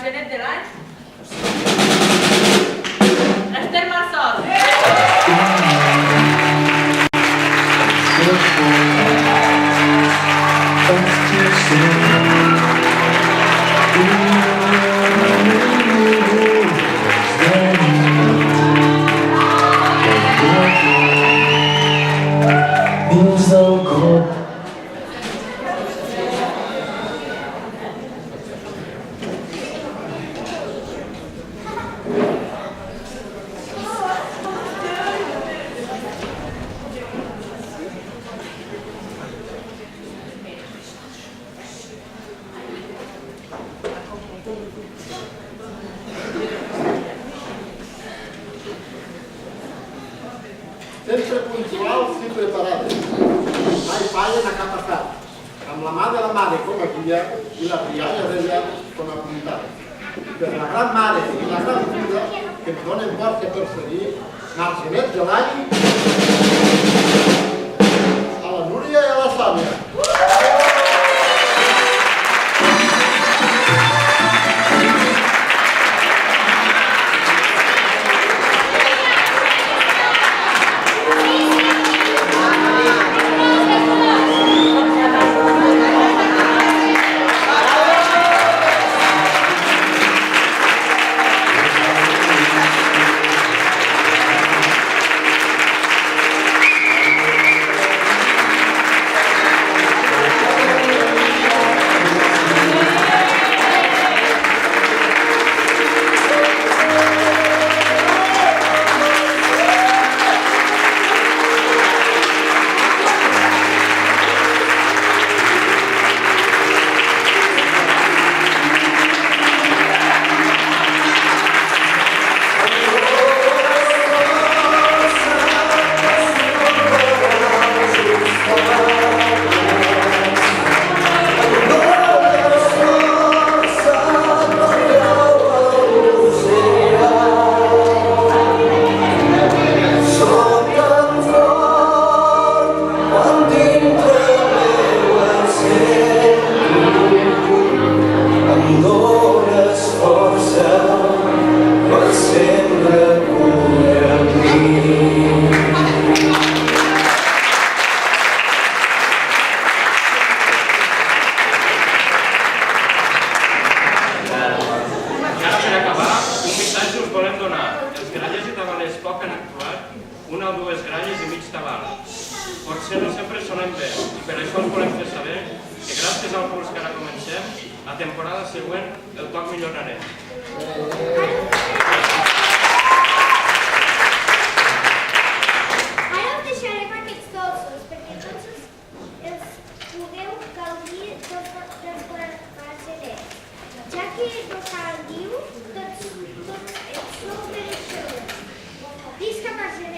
genet de l'any. Esther Marsol. Sempre puntuals i preparades. Mai fallen a cap passat. Amb la mà de la mare com a guia i la rialla d'ella com a puntada. Per la gran mare i la gran filla que ens donen força per seguir, als genets de l'any, a la Núria i a la Sònia. Potser no sempre sonem bé i per això us volem fer saber que gràcies al curs que ara comencem, la temporada següent el toc millorarem. Ara us deixarem aquests dolços perquè tots els podeu gaudir dels genet. Ja que Rocal diu, tots sou mereixedors. Visca per genet!